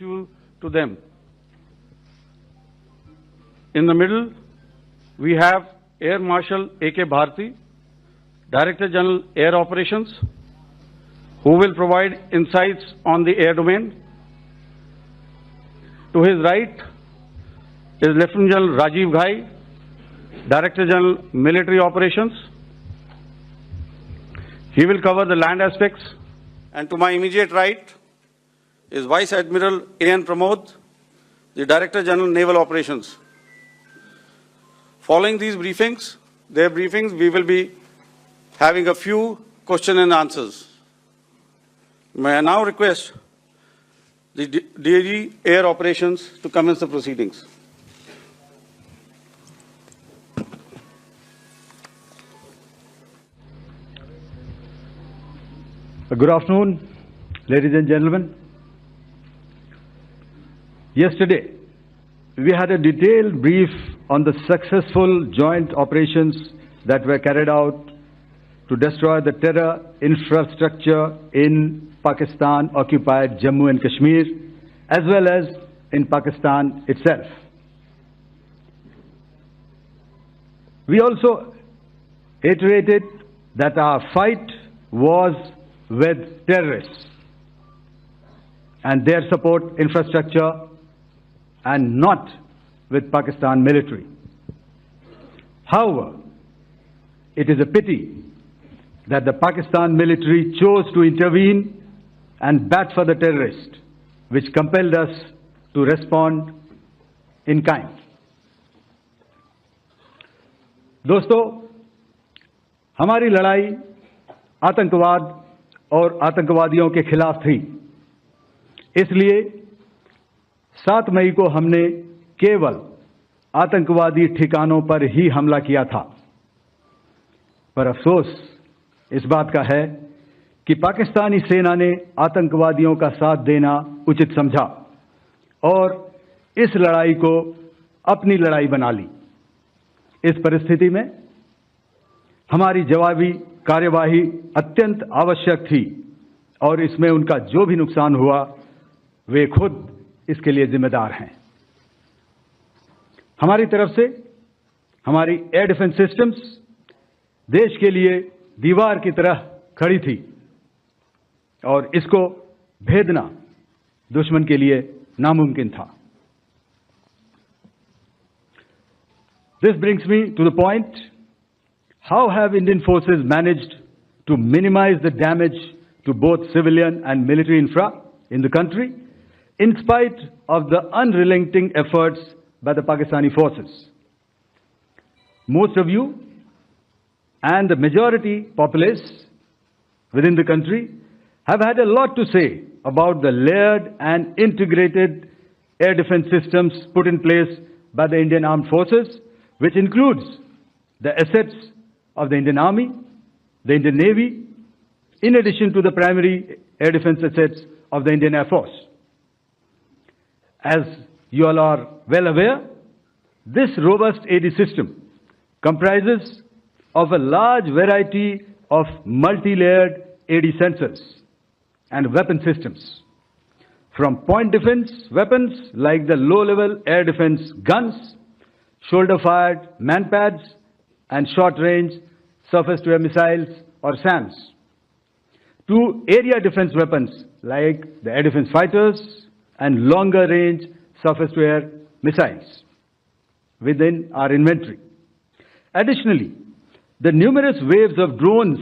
you to them. In the middle, we have Air Marshal A.K. Bharti, Director General Air Operations, who will provide insights on the air domain. To his right is Lieutenant General Rajiv Ghai, Director General Military Operations. He will cover the land aspects. And to my immediate right is Vice Admiral A.N. Pramod, the Director General Naval Operations. Following these briefings, we will be having a few question and answers. May I now request the DG Air Operations to commence the proceedings. Good afternoon, ladies and gentlemen. Yesterday, we had a detailed brief on the successful joint operations that were carried out to destroy the terror infrastructure in Pakistan-occupied Jammu and Kashmir, as well as in Pakistan itself. We also iterated that our fight was with terrorists and their support infrastructure and not with Pakistan military. However, it is a pity that the Pakistan military chose to intervene and bat for the terrorist, which compelled us to respond in kind. दोस्तों, हमारी लड़ाई आतंकवाद और आतंकवादियों के खिलाफ थी। इसलिए 7 मई को हमने केवल आतंकवादी ठिकानों पर ही हमला किया था। पर अफसोस इस बात का है कि पाकिस्तानी सेना ने आतंकवादियों का साथ देना उचित समझा और इस लड़ाई को अपनी लड़ाई बना ली। इस परिस्थिति में हमारी जवाबी कार्यवाही अत्यंत आवश्यक थी और इसमें उनका जो भी नुकसान हुआ, वे खुद इसके लिए जिम्मेदार हैं। हमारी तरफ से हमारी एयर डिफेंस सिस्टम्स देश के लिए दीवार की तरह खड़ी थी और इसको भेदना दुश्मन के लिए नामुमकिन था। This brings me to the point, how have Indian forces managed to minimize the damage to both civilian and military infra in the country, in spite of the unrelenting efforts by the Pakistani forces? Most of you and the majority populace within the country have had a lot to say about the layered and integrated air defense systems put in place by the Indian Armed Forces, which includes the assets of the Indian Army, the Indian Navy, in addition to the primary air defense assets of the Indian Air Force. As you all are well aware, this robust AD system comprises of a large variety of multi-layered AD sensors and weapon systems, from point defense weapons like the low-level air defense guns, shoulder-fired man-pads, and short-range surface-to-air missiles or SAMs, to area defense weapons like the air defense fighters and longer-range surface-to-air missiles within our inventory. Additionally, the numerous waves of drones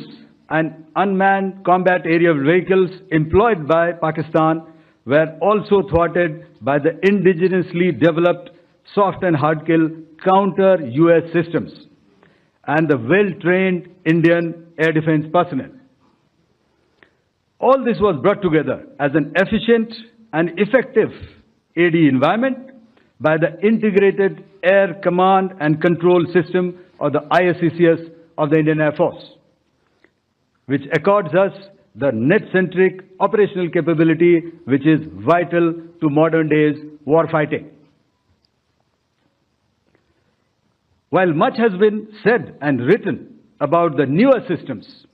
and unmanned combat aerial vehicles employed by Pakistan were also thwarted by the indigenously developed soft and hard kill counter-US systems and the well-trained Indian air defense personnel. All this was brought together as an efficient and effective AD environment by the Integrated Air Command and Control System, or the ISCCS of the Indian Air Force, which accords us the net-centric operational capability which is vital to modern days warfighting. While much has been said and written about the newer systems,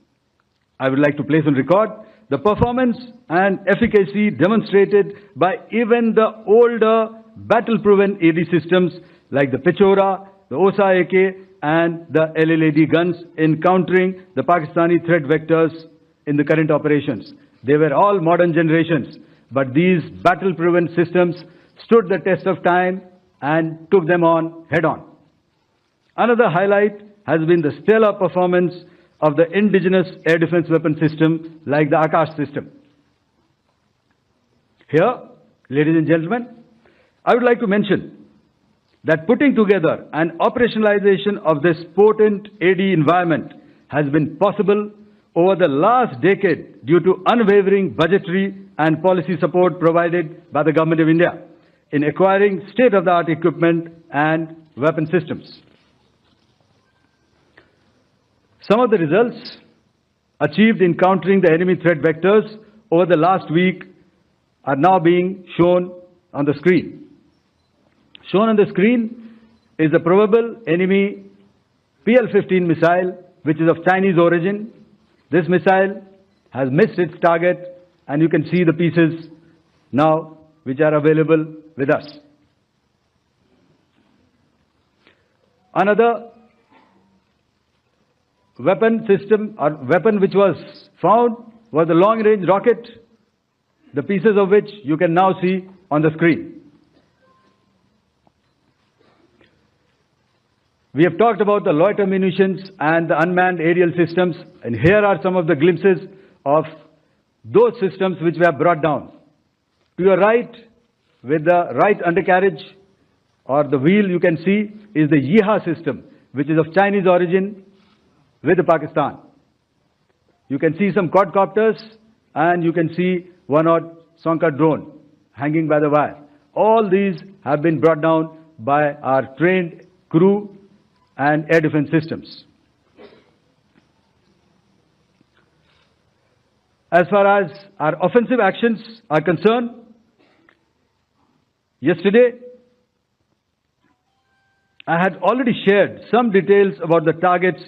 I would like to place on record the performance and efficacy demonstrated by even the older battle-proven AD systems like the Pechora, the OSA AK and the LLAD guns in countering the Pakistani threat vectors in the current operations. They were all modern generations, but these battle-proven systems stood the test of time and took them on head-on. Another highlight has been the stellar performance of the indigenous air defense weapon system like the Akash system. Here, ladies and gentlemen, I would like to mention that putting together and operationalization of this potent AD environment has been possible over the last decade due to unwavering budgetary and policy support provided by the Government of India in acquiring state-of-the-art equipment and weapon systems. Some of the results achieved in countering the enemy threat vectors over the last week are now being shown on the screen. Shown on the screen is the probable enemy PL-15 missile, which is of Chinese origin. This missile has missed its target, and you can see the pieces now which are available with us. Another weapon system or weapon which was found was the long-range rocket, the pieces of which you can now see on the screen. We have talked about the loiter munitions and the unmanned aerial systems, and here are some of the glimpses of those systems which we have brought down. To your right, with the right undercarriage or the wheel you can see is the Yeeha system, which is of Chinese origin with Pakistan. You can see some quadcopters and you can see one odd Sonka drone hanging by the wire. All these have been brought down by our trained crew and air defense systems. As far as our offensive actions are concerned, yesterday I had already shared some details about the targets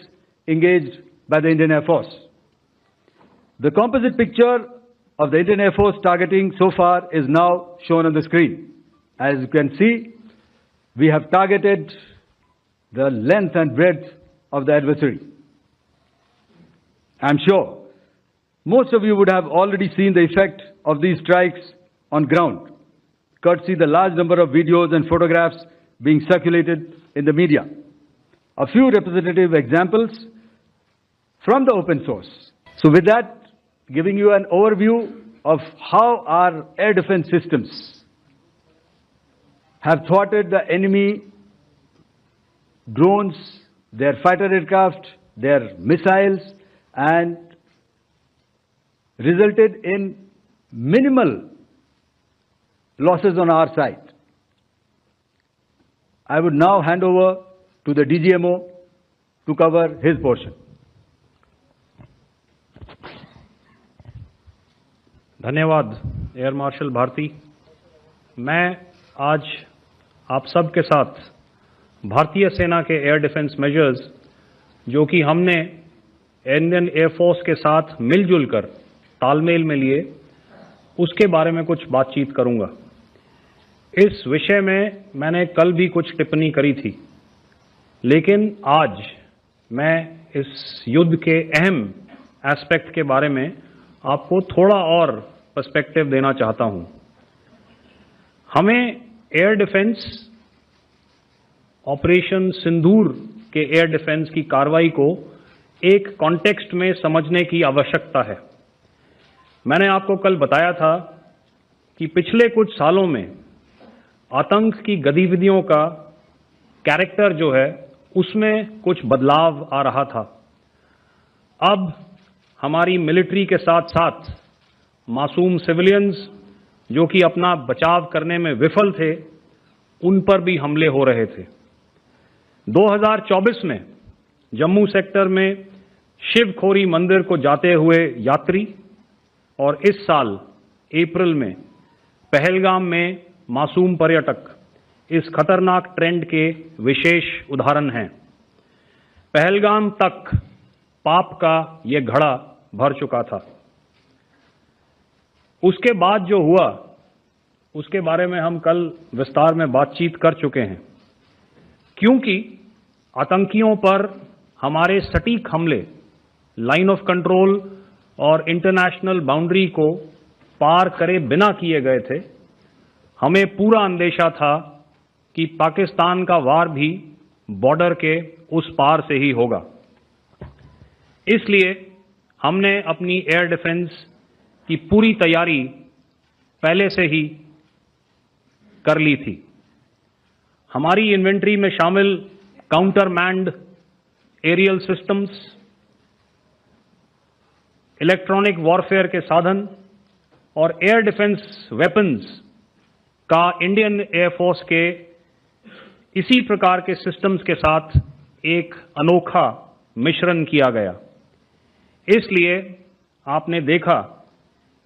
engaged by the Indian Air Force. The composite picture of the Indian Air Force targeting so far is now shown on the screen. As you can see, we have targeted the length and breadth of the adversary. I'm sure most of you would have already seen the effect of these strikes on ground, courtesy the large number of videos and photographs being circulated in the media. A few representative examples from the open source. So with that, giving you an overview of how our air defense systems have thwarted the enemy drones, their fighter aircraft, their missiles, and resulted in minimal losses on our side. I would now hand over to the DGMO to cover his portion. धन्यवाद air marshal Bharti. मैं आज आप सब के साथ भारतीय सेना के एयर डिफेंस मेजर्स जो कि हमने इंडियन एयर फोर्स के साथ मिलजुल कर तालमेल में लिए, उसके बारे में कुछ बातचीत करूंगा। इस विषय में मैंने कल भी कुछ टिप्पणी करी थी, लेकिन आज मैं इस युद्ध के अहम एस्पेक्ट के बारे में आपको थोड़ा और पर्सपेक्टिव देना चाहता हूं। हमें एयर डिफेंस ऑपरेशन सिंदूर के एयर डिफेंस की कार्रवाई को एक कॉन्टेक्स्ट में समझने की आवश्यकता है। मैंने आपको कल बताया था कि पिछले कुछ सालों में आतंक की गतिविधियों का कैरेक्टर जो है उसमें कुछ बदलाव आ रहा था। अब हमारी मिलिट्री के साथ साथ मासूम सिविलियंस जो कि अपना बचाव करने में विफल थे, उन पर भी हमले हो रहे थे। 2024 में जम्मू सेक्टर में शिवखोरी मंदिर को जाते हुए यात्री और इस साल अप्रैल में पहलगाम में मासूम पर्यटक इस खतरनाक ट्रेंड के विशेष उदाहरण हैं। पहलगाम तक पाप का ये घड़ा भर चुका था। उसके बाद जो हुआ उसके बारे में हम कल विस्तार में बातचीत कर चुके हैं। क्योंकि आतंकियों पर हमारे सटीक हमले लाइन ऑफ कंट्रोल और इंटरनेशनल बाउंड्री को पार करे बिना किए गए थे, हमें पूरा अंदेशा था कि पाकिस्तान का वार भी बॉर्डर के उस पार से ही होगा। इसलिए हमने अपनी एयर डिफेंस की पूरी तैयारी पहले से ही कर ली थी। हमारी इन्वेंट्री में शामिल counter manned aerial systems, electronic warfare के साधन और एयर डिफेंस वेपन्स का इंडियन एयरफोर्स के इसी प्रकार के सिस्टम्स के साथ एक अनोखा मिश्रण किया गया। इसलिए आपने देखा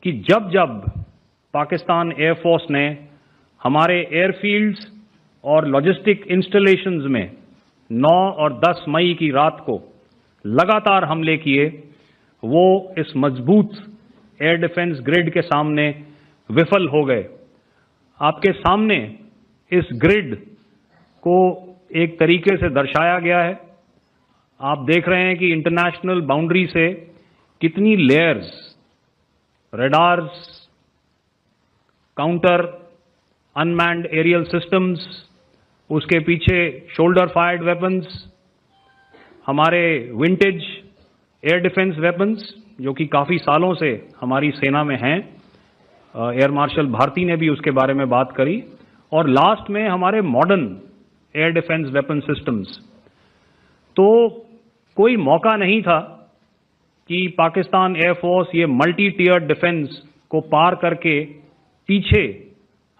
कि जब जब पाकिस्तान एयरफोर्स ने हमारे एयरफील्ड्स और लॉजिस्टिक इंस्टॉलेशंस में 9 और 10 मई की रात को लगातार हमले किए, वो इस मजबूत एयर डिफेंस ग्रिड के सामने विफल हो गए। आपके सामने इस ग्रिड को एक तरीके से दर्शाया गया है। आप देख रहे हैं कि इंटरनेशनल बाउंड्री से कितनी layers, radars, counter unmanned aerial systems, उसके पीछे शोल्डर फायर्ड वेपन्स, हमारे विंटेज एयर डिफेंस वेपन्स जो कि काफी सालों से हमारी सेना में हैं। एयर मार्शल भारती ने भी उसके बारे में बात करी। और लास्ट में हमारे modern air defence weapon systems. तो कोई मौका नहीं था कि पाकिस्तान एयरफोर्स ये मल्टी टीयर डिफेंस को पार करके पीछे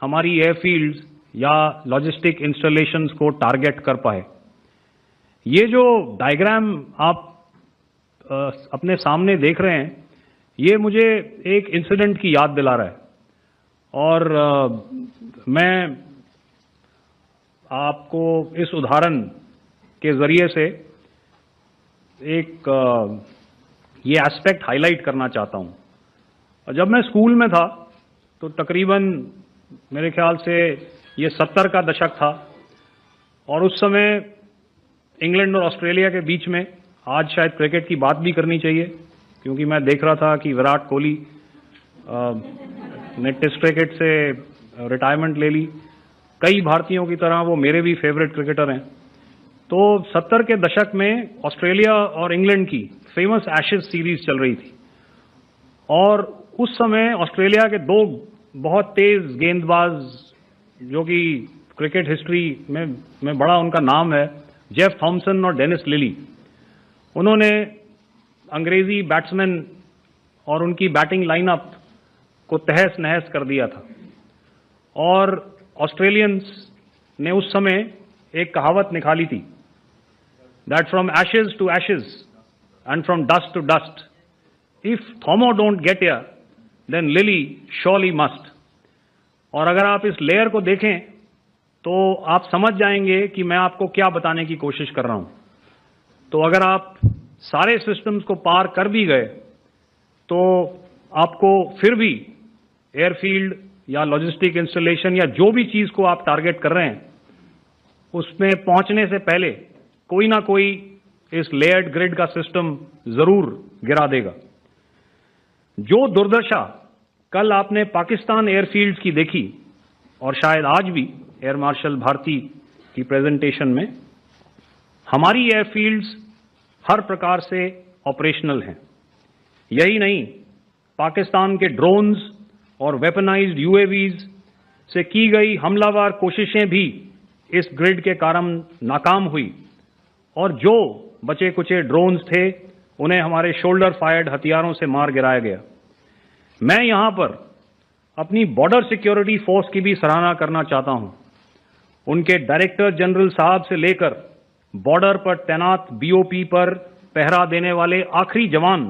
हमारी एयरफील्ड्स या लॉजिस्टिक इंस्टॉलेशंस को टारगेट कर पाए। ये जो डायग्राम आप अपने सामने देख रहे हैं, ये मुझे एक इंसिडेंट की याद दिला रहा है। और मैं आपको इस उदाहरण के जरिए से एक ये एस्पेक्ट हाईलाइट करना चाहता हूं। जब मैं स्कूल में था तो तकरीबन मेरे ख्याल से ये 70 का दशक था और उस समय इंग्लैंड और ऑस्ट्रेलिया के बीच में, आज शायद क्रिकेट की बात भी करनी चाहिए क्योंकि मैं देख रहा था कि विराट कोहली ने टेस्ट क्रिकेट से रिटायरमेंट ले ली। कई भारतीयों की तरह वो मेरे भी फेवरेट क्रिकेटर हैं। तो 70 के दशक में ऑस्ट्रेलिया और इंग्लैंड की फेमस एशेज सीरीज चल रही थी और उस समय ऑस्ट्रेलिया के 2 बहुत तेज गेंदबाज जो कि क्रिकेट हिस्ट्री में बड़ा उनका नाम है, जेफ थॉमसन और डेनिस लिली, उन्होंने अंग्रेजी बैट्समैन और उनकी बैटिंग लाइनअप को तहस नहस कर दिया था। और ऑस्ट्रेलियंस ने उस समय एक कहावत निकाली थी, that from ashes to ashes and from dust to dust, if Thommo don't get here then Lillee surely must. और अगर आप इस लेयर को देखें तो आप समझ जाएंगे कि मैं आपको क्या बताने की कोशिश कर रहा हूं। तो अगर आप सारे सिस्टम्स को पार कर भी गए तो आपको फिर भी एयरफील्ड या लॉजिस्टिक इंस्टॉलेशन या जो भी चीज को आप टारगेट कर रहे हैं उसमें पहुंचने से पहले कोई ना कोई इस लेयर्ड ग्रिड का सिस्टम जरूर गिरा देगा। जो दुर्दशा कल आपने पाकिस्तान एयरफील्ड्स की देखी और शायद आज भी एयर मार्शल भारती की प्रेजेंटेशन में, हमारी एयरफील्ड्स हर प्रकार से ऑपरेशनल हैं। यही नहीं, पाकिस्तान के ड्रोन्स और वेपनाइज्ड यूएवीज से की गई हमलावर कोशिशें भी इस ग्रिड के कारण नाकाम हुई और जो बचे कुचे ड्रोन्स थे उन्हें हमारे शोल्डर फायर्ड हथियारों से मार गिराया गया। मैं यहां पर अपनी बॉर्डर सिक्योरिटी फोर्स की भी सराहना करना चाहता हूं। उनके डायरेक्टर जनरल साहब से लेकर बॉर्डर पर तैनात बीओपी पर पहरा देने वाले आखिरी जवान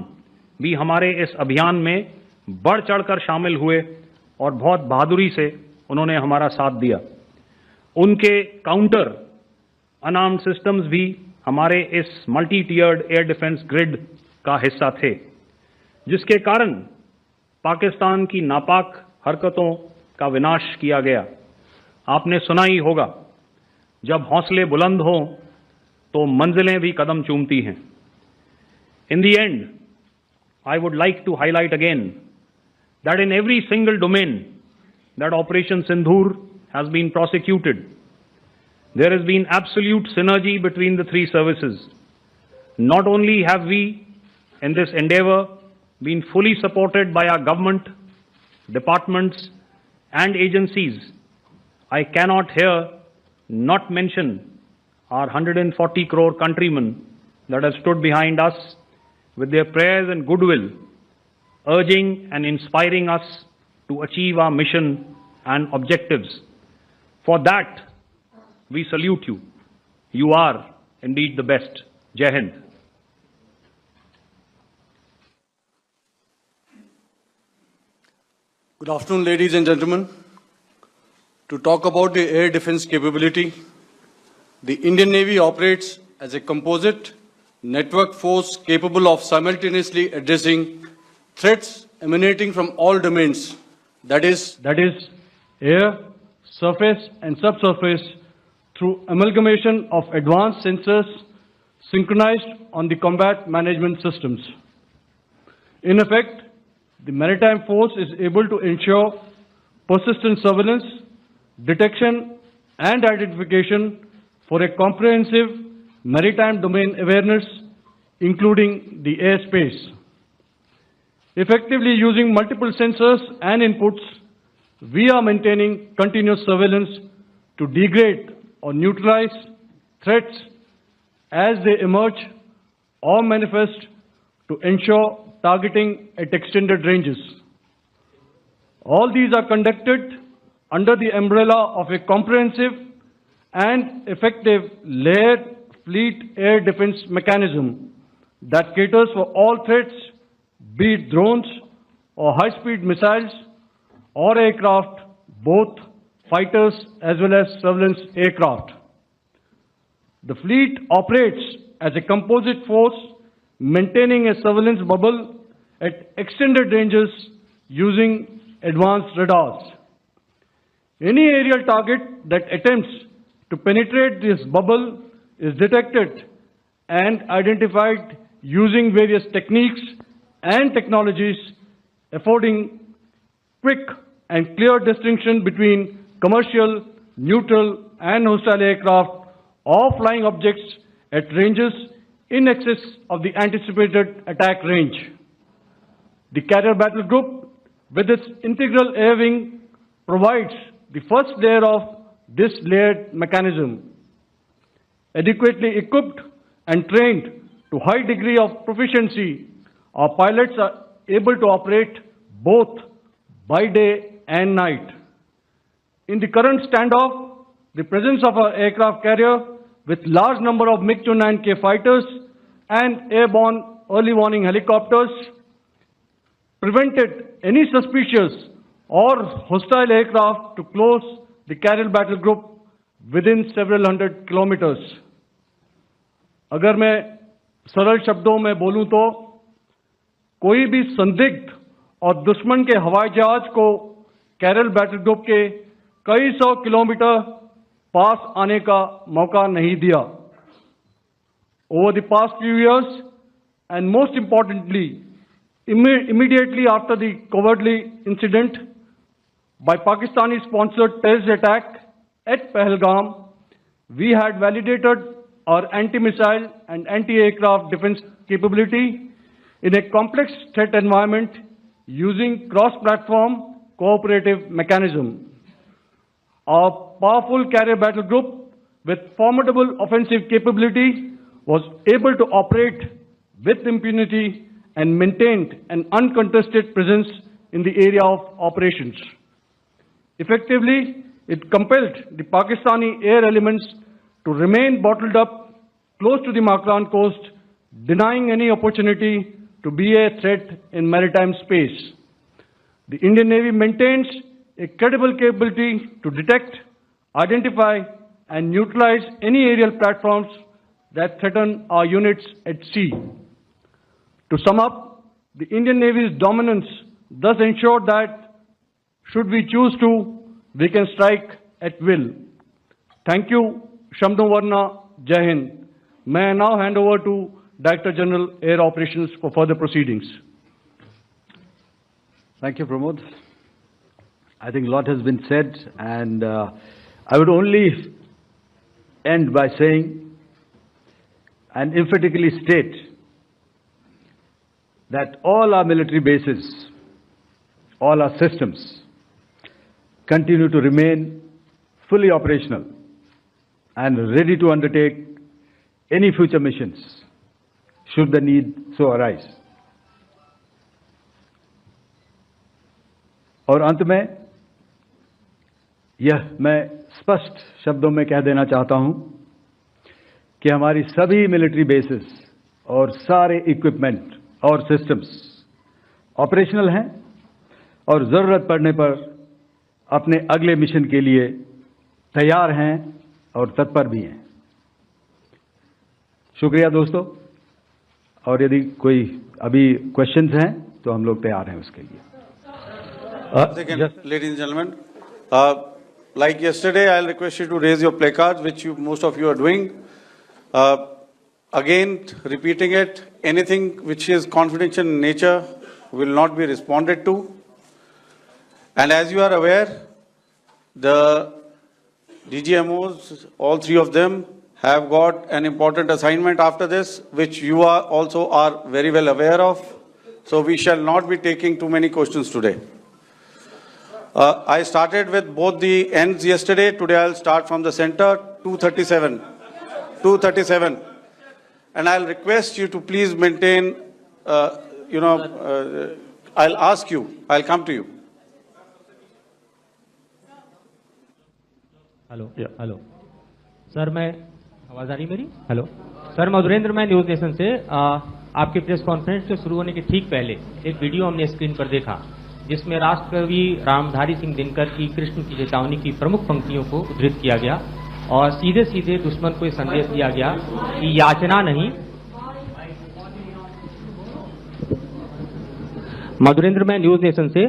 भी हमारे इस अभियान में बढ़ चढ़कर शामिल हुए और बहुत बहादुरी से उन्होंने हमारा साथ दिया। उनके काउंटर अनआर्म्ड सिस्टम्स भी हमारे इस multi tiered air defence grid का हिस्सा थे, जिसके कारण पाकिस्तान की नापाक हरकतों का विनाश किया गया। आपने सुना ही होगा, जब हौसले बुलंद हों तो मंजिलें भी कदम चूमती हैं। In the end, I would like to highlight again that in every single domain that Operation Sindhur has been prosecuted, there has been absolute synergy between the three services. Not only have we, in this endeavor, been fully supported by our government, departments, and agencies, I cannot here not mention our 140 crore countrymen that have stood behind us with their prayers and goodwill, urging and inspiring us to achieve our mission and objectives. For that, we salute you. You are indeed the best. Jai Hind. Good afternoon, ladies and gentlemen. To talk about the air defense capability, the Indian Navy operates as a composite network force capable of simultaneously addressing threats emanating from all domains, that is air, surface and subsurface, through amalgamation of advanced sensors synchronized on the combat management systems. In effect, the maritime force is able to ensure persistent surveillance, detection and identification for a comprehensive maritime domain awareness, including the airspace. Effectively using multiple sensors and inputs, we are maintaining continuous surveillance to degrade or neutralize threats as they emerge or manifest, to ensure targeting at extended ranges. All these are conducted under the umbrella of a comprehensive and effective layered fleet air defense mechanism that caters for all threats, be it drones or high-speed missiles or aircraft, both fighters as well as surveillance aircraft. The fleet operates as a composite force, maintaining a surveillance bubble at extended ranges using advanced radars. Any aerial target that attempts to penetrate this bubble is detected and identified using various techniques and technologies, affording quick and clear distinction between commercial, neutral, and hostile aircraft or flying objects at ranges in excess of the anticipated attack range. The Carrier Battle Group, with its integral air wing, provides the first layer of this layered mechanism. Adequately equipped and trained to high degree of proficiency, our pilots are able to operate both by day and night. In the current standoff, the presence of our aircraft carrier with large number of MiG-29K fighters and airborne early warning helicopters prevented any suspicious or hostile aircraft to close the Carrier Battle Group within several hundred kilometers. अगर मैं सरल शब्दों में बोलूं तो कोई भी संदिग्ध और दुश्मन के हवाई जहाज को कैरल बैटल ग्रुप के कई सौ किलोमीटर पास आने का मौका नहीं दिया. Over the past few years, and most importantly, immediately after the cowardly incident by Pakistani-sponsored terrorist attack at Pahalgam, we had validated our anti-missile and anti-aircraft defense capability in a complex threat environment using cross-platform cooperative mechanism. Our powerful carrier battle group with formidable offensive capability was able to operate with impunity and maintained an uncontested presence in the area of operations. Effectively, it compelled the Pakistani air elements to remain bottled up close to the Makran coast, denying any opportunity to be a threat in maritime space. The Indian Navy maintains a credible capability to detect, identify, and neutralize any aerial platforms that threaten our units at sea. To sum up, the Indian Navy's dominance thus ensured that should we choose to, we can strike at will. Thank you, Shamdo Varna, Jai Hind. May I now hand over to Director General Air Operations for further proceedings. Thank you, Pramod. I think a lot has been said, and I would only end by saying and emphatically state that all our military bases, all our systems continue to remain fully operational and ready to undertake any future missions should the need so arise. और अंत में यह मैं स्पष्ट शब्दों में कह देना चाहता हूं कि हमारी सभी मिलिट्री बेसेस और सारे इक्विपमेंट और सिस्टम्स ऑपरेशनल हैं और जरूरत पड़ने पर अपने अगले मिशन के लिए तैयार हैं और तत्पर भी हैं। शुक्रिया दोस्तों, और यदि कोई अभी क्वेश्चंस हैं तो हम लोग तैयार हैं उसके लिए। Ladies and gentlemen, like yesterday, I'll request you to raise your placards, which most of you are doing. Again, repeating it, anything which is confidential in nature will not be responded to. And as you are aware, the DGMOs, all three of them, have got an important assignment after this, which you are also are very well aware of. So we shall not be taking too many questions today. I started with both the ends yesterday. Today I'll start from the center, 237. 237. And I'll request you to please maintain, I'll ask you, I'll come to you. Hello hello sir, मैं आवाज आ रही मेरी? Hello sir, Madhurendra, मैं news nation से आपके press conference के शुरू होने के ठीक पहले एक वीडियो हमने स्क्रीन पर देखा जिसमें राष्ट्रकवि रामधारी सिंह दिनकर की कृष्ण की चेतावनी की प्रमुख पंक्तियों को उद्धृत किया गया और सीधे सीधे दुश्मन को संदेश दिया गया कि याचना नहीं। मधुरेंद्र, मैं न्यूज नेशन से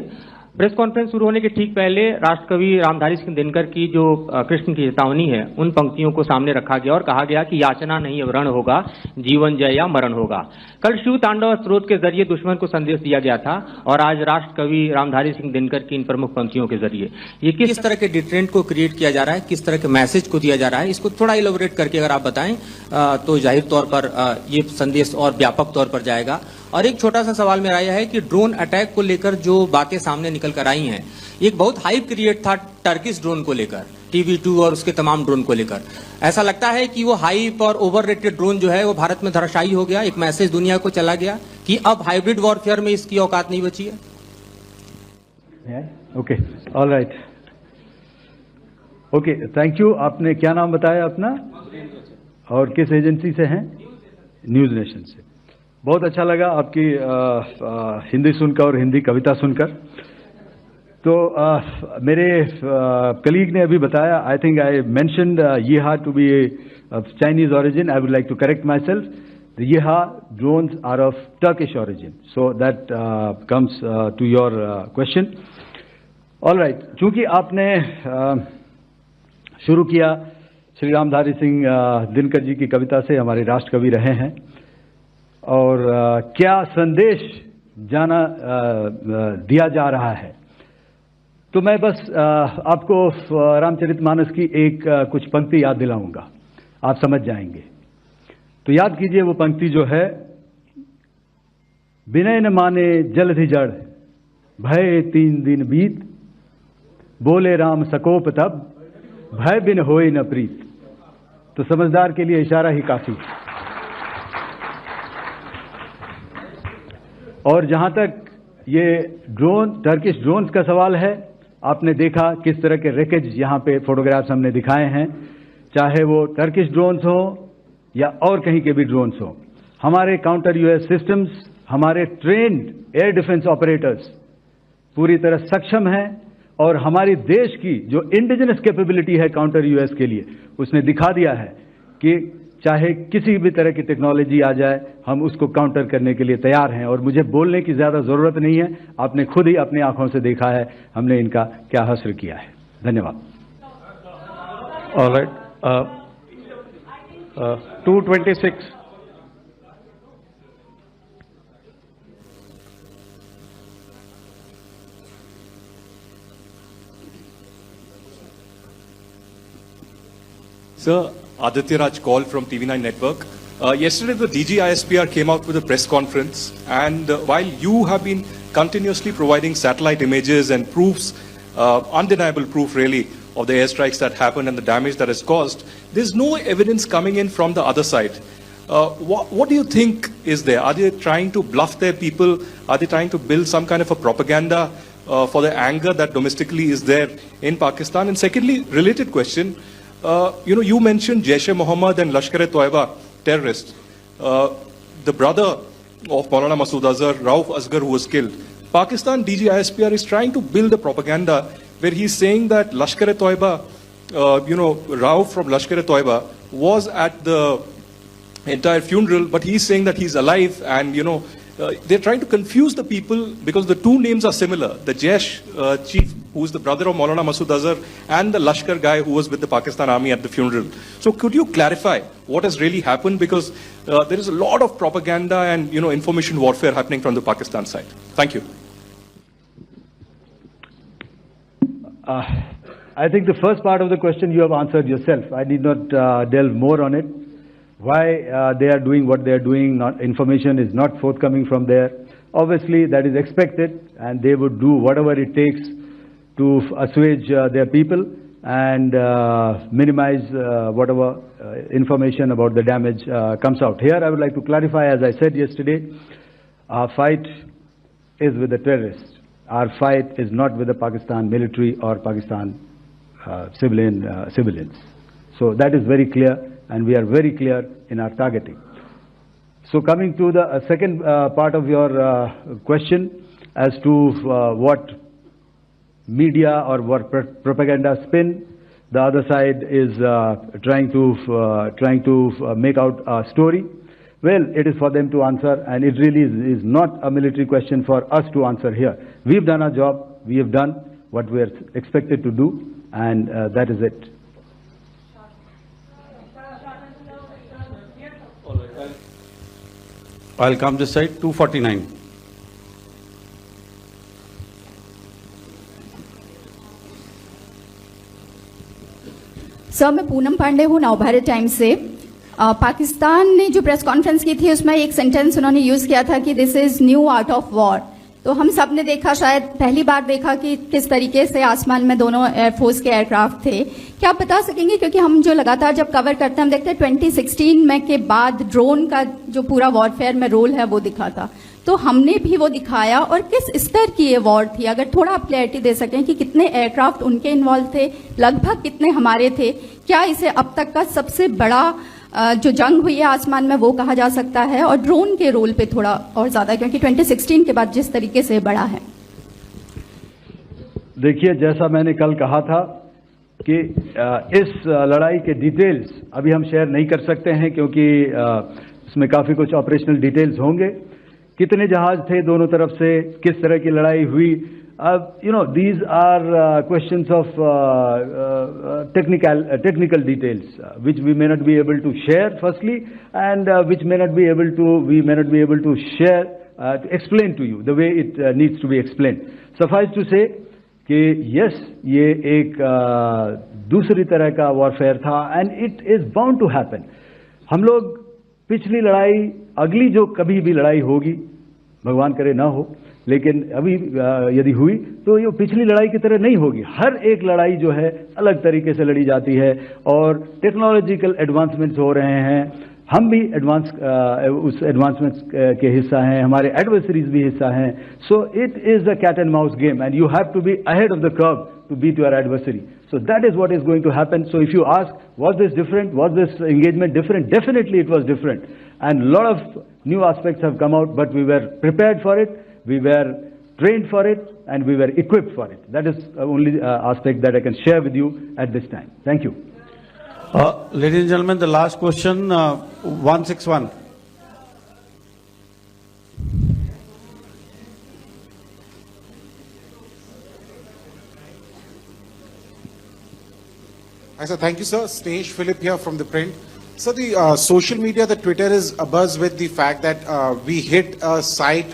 प्रेस कॉन्फ्रेंस शुरू होने के ठीक पहले राष्ट्रकवि रामधारी सिंह दिनकर की जो कृष्ण की चेतावनी है उन पंक्तियों को सामने रखा गया और कहा गया कि याचना नहीं अब रण होगा, जीवन जय या मरण होगा। कल शिव तांडव स्रोत के जरिए दुश्मन को संदेश दिया गया था और आज राष्ट्रकवि रामधारी सिंह दिनकर की इन प्रमुख पंक्तियों के जरिए ये किस तरह के डिटरेंट को क्रिएट किया जा रहा है, किस तरह के मैसेज को दिया जा रहा है, इसको थोड़ा इलेबोरेट करके अगर आप बताएं तो जाहिर तौर पर ये संदेश और व्यापक तौर पर जाएगा। और एक छोटा सा सवाल मेरा यह है कि ड्रोन अटैक को लेकर जो बातें सामने निकल कर आई हैं, एक बहुत हाइप क्रिएट था टर्किश ड्रोन को लेकर, TB2 और उसके तमाम ड्रोन को लेकर। ऐसा लगता है कि वो हाइप और ओवररेटेड ड्रोन जो है वो भारत में धराशायी हो गया, एक मैसेज दुनिया को चला गया कि अब हाइब्रिड वॉरफेयर में इसकी औकात नहीं बची है। Okay, all right, okay, thank you. आपने क्या नाम बताया अपना और किस एजेंसी से हैं? न्यूज नेशन से। बहुत अच्छा लगा आपकी हिंदी सुनकर और हिंदी कविता सुनकर। तो मेरे कलीग ने अभी बताया, I think I mentioned Yiha to be Chinese origin. I would like to correct myself, the Yiha drones are of Turkish origin, so that comes to your question. All right, चूंकि आपने शुरू किया श्री रामधारी सिंह दिनकर जी की कविता से, हमारे राष्ट्रकवि रहे हैं, और क्या संदेश दिया जा रहा है, तो मैं बस आपको रामचरितमानस की एक कुछ पंक्ति याद दिलाऊंगा, आप समझ जाएंगे। तो याद कीजिए वो पंक्ति जो है, विनय न माने जलधि जड़, भय 3 दिन बीत, बोले राम सकोप तब, भय बिन होए न प्रीत। तो समझदार के लिए इशारा ही काफी। और जहां तक ये ड्रोन, टर्किश ड्रोन्स का सवाल है, आपने देखा किस तरह के रेकेज यहां पे फोटोग्राफ्स हमने दिखाए हैं, चाहे वो टर्किश ड्रोन्स हो या और कहीं के भी ड्रोन्स हो। हमारे काउंटर यूएस सिस्टम्स, हमारे ट्रेन्ड एयर डिफेंस ऑपरेटर्स पूरी तरह सक्षम हैं और हमारी देश की जो इंडिजिनस कैपेबिलिटी है काउंटर यूएस के लिए, उसने दिखा दिया है कि चाहे किसी भी तरह की टेक्नोलॉजी आ जाए, हम उसको काउंटर करने के लिए तैयार हैं। और मुझे बोलने की ज़्यादा ज़रूरत नहीं है, आपने खुद ही अपनी आंखों से देखा है हमने इनका क्या हश्र किया है। धन्यवाद। All right. 226. Sir, Aditya Raj called from TV9 Network. Yesterday, the DG ISPR came out with a press conference, and while you have been continuously providing satellite images and proofs, undeniable proof really, of the airstrikes that happened and the damage that is caused, there's no evidence coming in from the other side. What do you think is there? Are they trying to bluff their people? Are they trying to build some kind of a propaganda for the anger that domestically is there in Pakistan? And secondly, related question, you mentioned Jaish-e-Mohammed and Lashkar-e-Toiba terrorists. The brother of Maulana Masood Azhar, Rauf Asghar, who was killed. Pakistan DG ISPR is trying to build a propaganda where he's saying that Lashkar-e-Toiba, Rauf from Lashkar-e-Toiba was at the entire funeral, but he's saying that he's alive, and they're trying to confuse the people because the two names are similar. The Jaish chief, who is the brother of Maulana Masood Azhar, and the Lashkar guy who was with the Pakistan army at the funeral. So could you clarify what has really happened? Because there is a lot of propaganda and information warfare happening from the Pakistan side. Thank you. I think the first part of the question you have answered yourself. I need not delve more on it. Why they are doing what they are doing, information is not forthcoming from there. Obviously, that is expected, and they would do whatever it takes to assuage their people and minimize whatever information about the damage comes out. Here, I would like to clarify, as I said yesterday, our fight is with the terrorists. Our fight is not with the Pakistan military or Pakistan civilians. So that is very clear, and we are very clear in our targeting. So coming to the second part of your question as to what media or what propaganda spin the other side is trying to make out a story. Well, it is for them to answer, and it really is not a military question for us to answer here. We've done our job, we have done what we are expected to do, and that is it. I'll come this side, 249. Sir, मैं पूनम पांडे हूँ, Navbharat times से। पाकिस्तान ने जो press conference की थी उसमें एक sentence उन्होंने यूज़ किया था कि this is new art of war. तो हम सब ने देखा, शायद पहली बार देखा कि किस तरीके से आसमान में दोनों एयरफोर्स के एयरक्राफ्ट थे। क्या आप बता सकेंगे, क्योंकि हम जो लगातार जब कवर करते हैं हम देखते हैं 2016 में के बाद ड्रोन का जो पूरा वॉरफेयर में रोल है वो दिखा था, तो हमने भी वो दिखाया, और किस स्तर की ये वॉर थी? अगर थोड़ा आप क्लैरिटी दे सकें कि कितने एयरक्राफ्ट उनके इन्वॉल्व थे, लगभग कितने हमारे थे, क्या इसे अब तक का सबसे बड़ा जो जंग हुई है आसमान में वो कहा जा सकता है? और ड्रोन के रोल पे थोड़ा और ज्यादा, क्योंकि 2016 के बाद जिस तरीके से बढ़ा है। देखिए, जैसा मैंने कल कहा था कि इस लड़ाई के डिटेल्स अभी हम शेयर नहीं कर सकते हैं, क्योंकि इसमें काफ़ी कुछ ऑपरेशनल डिटेल्स होंगे। कितने जहाज थे दोनों तरफ से, किस तरह की लड़ाई हुई, these are questions of technical details which we may not be able to share firstly, and which we may not be able to share to explain to you the way it needs to be explained. Suffice to say कि yes, ये एक दूसरी तरह का warfare था, and it is bound to happen. हम लोग पिछली लड़ाई, अगली जो कभी भी लड़ाई होगी, भगवान करे ना हो, लेकिन अभी यदि हुई तो ये पिछली लड़ाई की तरह नहीं होगी। हर एक लड़ाई जो है अलग तरीके से लड़ी जाती है, और टेक्नोलॉजिकल एडवांसमेंट्स हो रहे हैं। हम भी उस एडवांसमेंट्स के हिस्सा हैं, हमारे एडवर्सरीज भी हिस्सा हैं। So it is a cat and mouse game, and you have to be ahead of the curve to beat your adversary. So that is what is going to happen. So if you ask, was this different? Was this engagement different? Definitely it was different. And a lot of new aspects have come out, but we were prepared for it, we were trained for it, and we were equipped for it. That is the only aspect that I can share with you at this time. Thank you. Ladies and gentlemen, the last question, 161. Hi, sir. Thank you, sir. Snesh Philip here from the print. So the social media, the Twitter is abuzz with the fact that we hit a site